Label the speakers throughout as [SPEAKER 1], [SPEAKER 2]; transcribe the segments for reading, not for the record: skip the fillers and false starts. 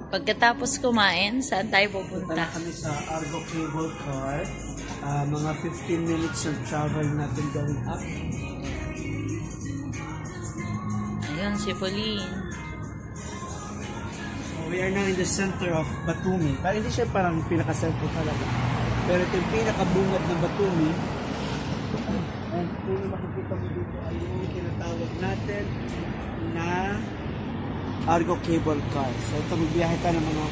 [SPEAKER 1] Pagkatapos kumain, saan tayo
[SPEAKER 2] Punta
[SPEAKER 1] pupunta?
[SPEAKER 2] na kami sa Argo Cable Car. Mga 15 minutes ng travel natin going up.
[SPEAKER 1] Ayun, si Pauline.
[SPEAKER 2] So, we are now in the center of Batumi. Pero hindi siya parang pinaka-center talaga. Pero ito yung pinaka-bungad ng Batumi. And kung makikita mo dito ay yung tinatawag natin na Argo Cable Car. So ito magbiyahe ka ng mga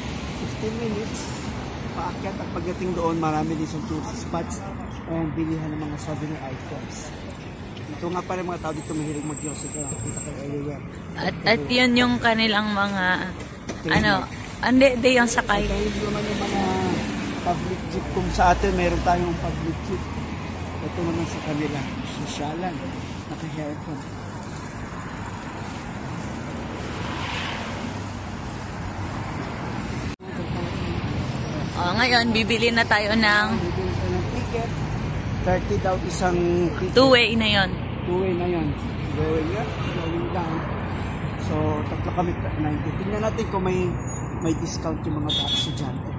[SPEAKER 2] 15 minutes. Paakyat at pagdating doon marami din sa tourist spots and bilihan ng mga souvenir items. Ito nga pa rin mga tao dito mahilig mag-yosi ka. Kita kayo earlier.
[SPEAKER 1] At yun yung kanilang mga, hindi yung sakay.
[SPEAKER 2] Ito yung naman yung mga public jeep. Kung sa atin meron tayong public jeep. Ito naman sa kanila. Sosyalan. Naka-haircon.
[SPEAKER 1] Ngayon, bibili na tayo ng
[SPEAKER 2] Bibili tayo ng ticket. 30 daw isang ticket.
[SPEAKER 1] two-way na yon.
[SPEAKER 2] Two-way na yun. Going up, going down. So, tatlo kami 90. Tingnan natin kung may discount yung mga estudyante.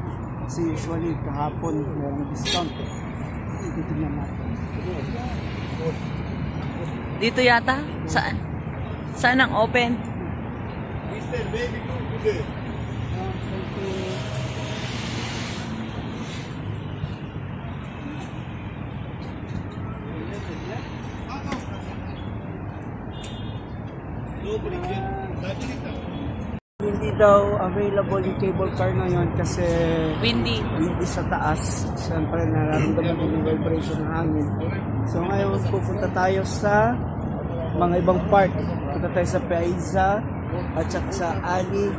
[SPEAKER 2] Kasi usually kahapon merong discount. Tingnan natin.
[SPEAKER 1] Dito yata? Saan? Saan ang open?
[SPEAKER 2] Mr. Baby Cool today. Hindi daw available yung cable car ngayon kasi
[SPEAKER 1] Windy.
[SPEAKER 2] sa taas. Siyempre nararamdaman din yung vibration ng hangin. So ngayon pupunta tayo sa mga ibang park. Punta tayo sa Paiza at saka sa Ali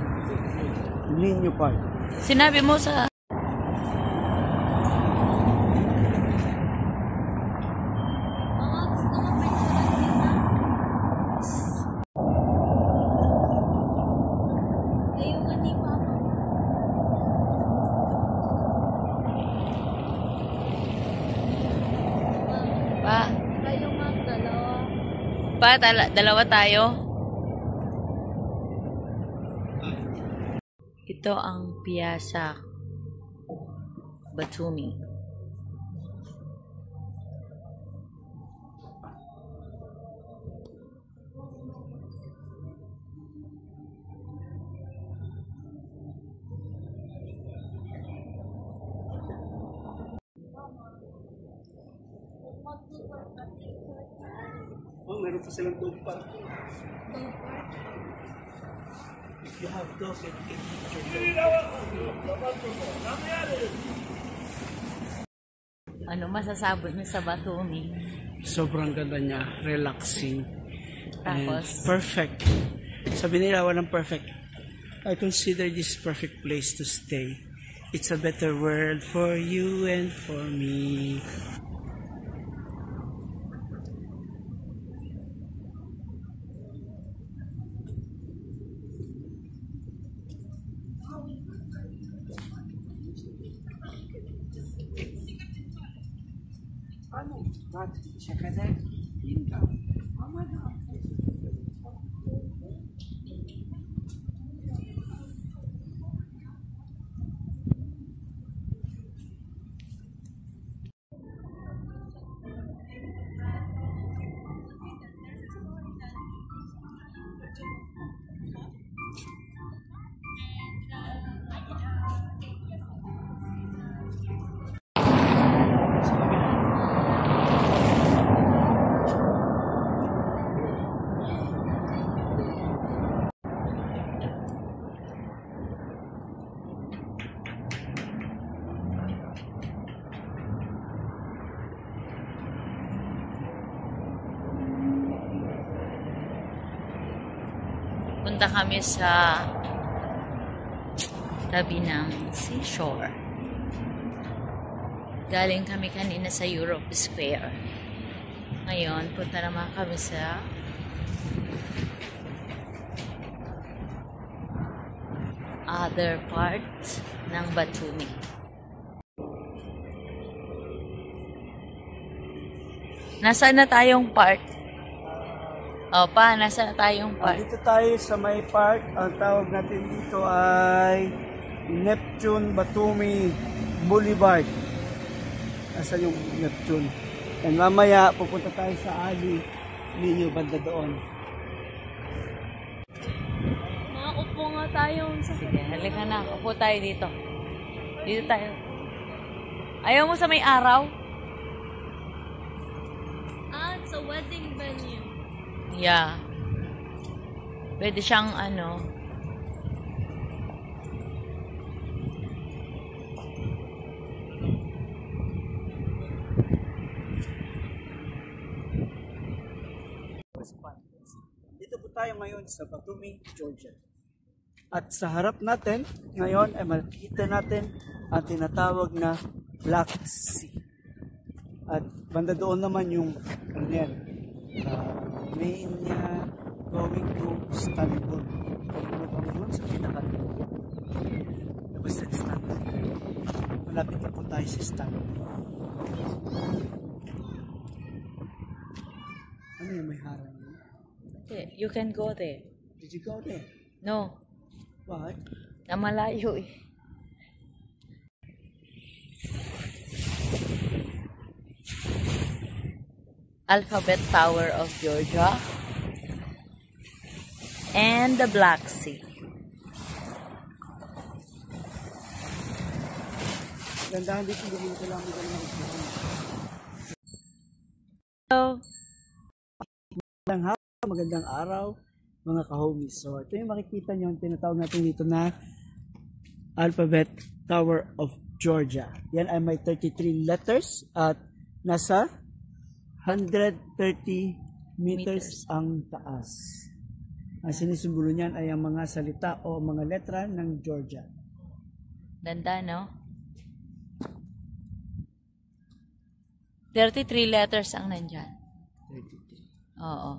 [SPEAKER 2] Niño Park.
[SPEAKER 1] Sinabi mo sa... Dalawa tayo. Ito ang Piazza Batumi.
[SPEAKER 2] Oh, meron pa silang dog park. If you have dogs, it can
[SPEAKER 1] Ano masasabi mo sa Batumi?
[SPEAKER 2] sobrang ganda niya, relaxing.
[SPEAKER 1] Tapos?
[SPEAKER 2] And perfect. Sabi nila walang perfect. I consider this perfect place to stay. It's a better world for you and for me. Ano? Siya ka na. Hinga. Mama na.
[SPEAKER 1] Punta kami sa tabi ng seashore. Galing kami kanina sa Europe Square. Ngayon, punta naman kami sa other part ng Batumi. Nasaan na tayong part? O, pa, nasa tayong park?
[SPEAKER 2] Dito tayo sa may park. Ang tawag natin dito ay Neptune Batumi Boulevard. Nasa yung Neptune. And mamaya, pupunta tayo sa Ali Ninyo banda doon.
[SPEAKER 3] Makaupo nga tayo sa
[SPEAKER 1] Sige, halika na. Upo tayo dito. Dito tayo. Ayaw mo sa may araw?
[SPEAKER 3] it's a wedding venue.
[SPEAKER 1] Yeah. Pwede siyang ano.
[SPEAKER 2] Dito po tayo ngayon sa Batumi, Georgia. At sa harap natin, ngayon ay makikita natin ang tinatawag na Black Sea. At banda doon naman yung ano yan, main niya going to Istanbul. Kung kami doon sa pinaka-dulo. Tapos sa Istanbul. Malapit na po tayo sa Istanbul. Ano yung may harang yun?
[SPEAKER 1] Okay, you can go there.
[SPEAKER 2] Did you go there?
[SPEAKER 1] No.
[SPEAKER 2] What?
[SPEAKER 1] Na malayo eh. Alphabet Tower of Georgia. And the Black Sea.
[SPEAKER 2] Gandahan dito, hindi ko lang
[SPEAKER 1] Hello.
[SPEAKER 2] magandang araw, mga ka-homies. So, ito yung makikita nyo, yung tinatawag natin dito na Alphabet Tower of Georgia. Yan ay may 33 letters at nasa 130 meters ang taas. Ang sinisimbolo niyan ay ang mga salita o mga letra ng Georgia.
[SPEAKER 1] Ganda, no? 33 letters ang nandyan.
[SPEAKER 2] 33.
[SPEAKER 1] Oo.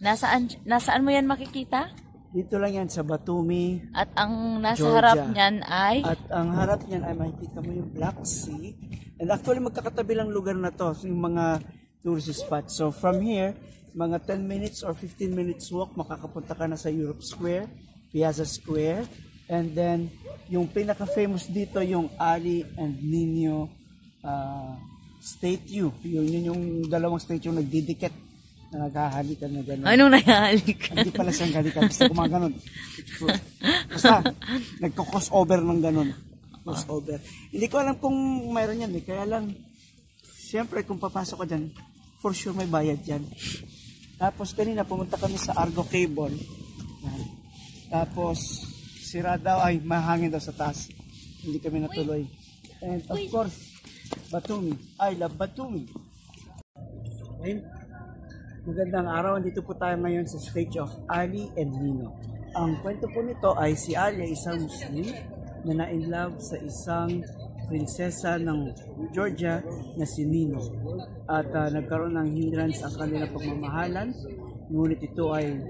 [SPEAKER 1] Nasaan mo yan makikita?
[SPEAKER 2] Dito lang yan sa Batumi,
[SPEAKER 1] At ang nasa
[SPEAKER 2] Georgia.
[SPEAKER 1] harap niyan ay...
[SPEAKER 2] At ang harap niyan ay makikita mo yung Black Sea. And actually magkakatabi lang lugar na to, yung mga tourist spots. So from here, mga 10 minutes or 15 minutes walk, makakapunta ka na sa Europe Square, Piazza Square. And then, yung pinaka-famous dito, yung Ali and Nino statue. Yun yung dalawang statue nagdidikit na naghahalikan na gano'n.
[SPEAKER 1] Anong nahalik?
[SPEAKER 2] Hindi pala siyang halikan, basta gumaganon. Basta, nagko-crossover ng gano'n. Crossover. Hindi ko alam kung mayroon yan eh. Kaya lang, siyempre kung papasok ka dyan, for sure may bayad dyan. Tapos kanina pumunta kami sa Argo Cable. Yan. Tapos, sira daw, ay mahangin daw sa taas. Hindi kami natuloy. And of course, Batumi. I love Batumi. Okay. Magandang araw. Dito po tayo ngayon sa stage of Ali and Nino. Ang kwento po nito ay si Ali ay isang Muslim na na-inlove sa isang prinsesa ng Georgia na si Nino. At nagkaroon ng hindrance ang kanilang pagmamahalan. Ngunit ito ay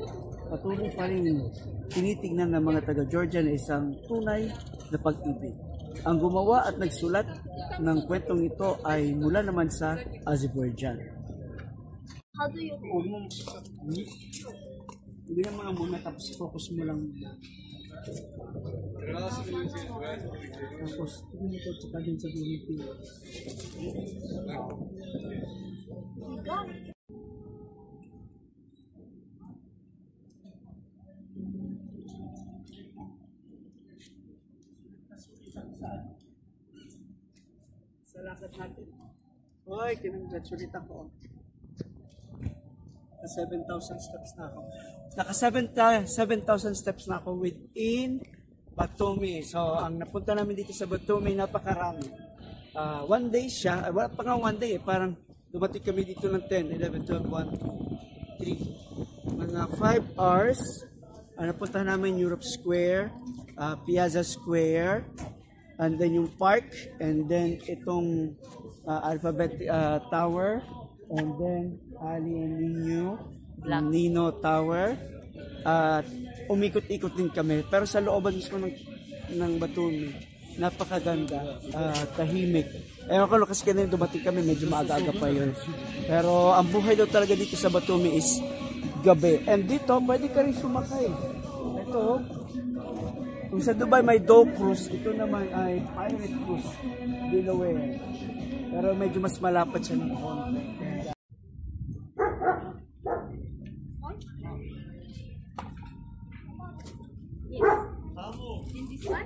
[SPEAKER 2] patuloy pa rin tinitignan ng mga taga-Georgia na isang tunay na pag-ibig. Ang gumawa at nagsulat ng kwentong ito ay mula naman sa Azerbaijan.
[SPEAKER 3] How do you
[SPEAKER 2] Hindi na mga muna tapos focus mo lang muna. Tapos, hindi mo ito tsaka din sa Philippines. Sa lakad natin. Hoy, kinongratulate ako. 7,000 steps na ako. Naka 7,000 steps na ako within Batumi. So, ang napunta namin dito sa Batumi, napakarami. One day siya, wala pa nga one day eh, parang dumating kami dito ng 10, 11, 12, 1, 2, 3. Mga 5 hours, napunta namin Europe Square, Piazza Square, and then yung park, and then itong Alphabet Tower, and then Ali and Nino Tower. At umikot-ikot din kami. Pero sa looban mismo ng Batumi, napakaganda, tahimik. Ewan ko, kasi kanina dumating kami, medyo maaga-aga pa yun. Pero ang buhay daw talaga dito sa Batumi is gabi. And dito, pwede ka rin sumakay. Ito, kung sa Dubai may Dove Cruise, ito naman ay Pirate Cruise. Delaware. Pero medyo mas malapad siya ng konti.
[SPEAKER 3] In this one?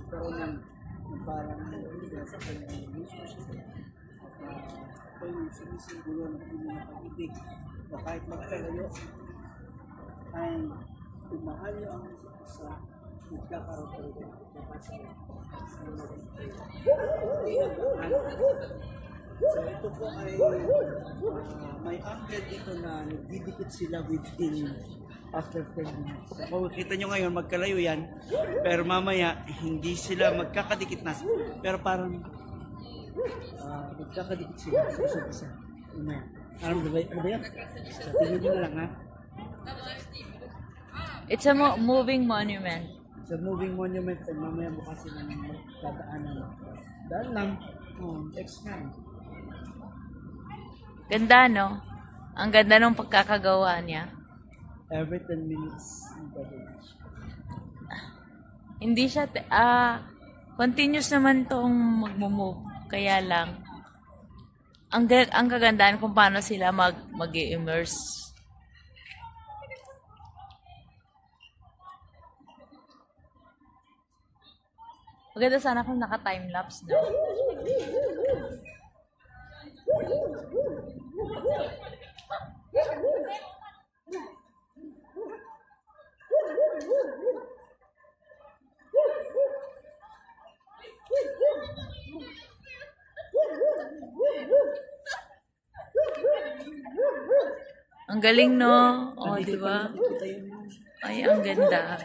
[SPEAKER 2] Pero ng parang sa kanyang mismo siya. Ito yung sinisiguro ng piling pag-ibig na kahit magkalayo ay tumahal niyo ang isa magkakaroon pa rin so ito po ay may angle dito na nagdidikit sila within after 10 minutes. So, kung kita nyo ngayon, magkalayo yan. Pero mamaya, hindi sila magkakadikit na. Pero parang magkakadikit sila. Isa-isa. Ano ba yan? So, tingnan nyo na lang, ha?
[SPEAKER 1] It's a moving monument.
[SPEAKER 2] It's a moving monument. And mamaya mo kasi nang magdadaanan. Dahil lang, next nga.
[SPEAKER 1] Ganda, no? Ang ganda ng pagkakagawa niya.
[SPEAKER 2] Every 10 minutes.
[SPEAKER 1] Hindi siya, continuous naman tong mag-move. Kaya lang, ang kagandahan kung paano sila mag-immerse. Maganda sana kung naka-time-lapse, no? Ang galing, no? Oh, di ba? Ay, ang ganda.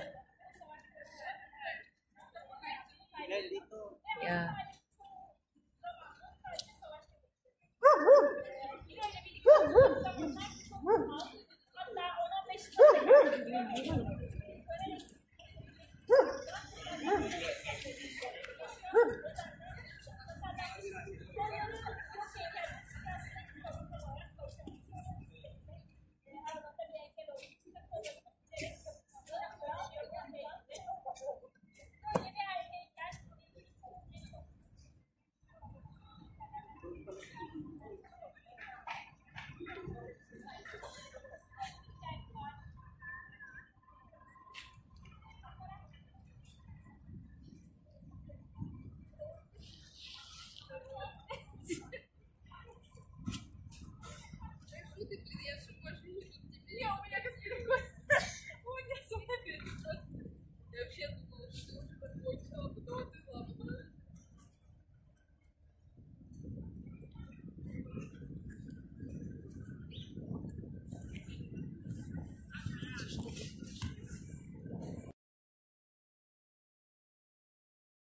[SPEAKER 1] Yeah.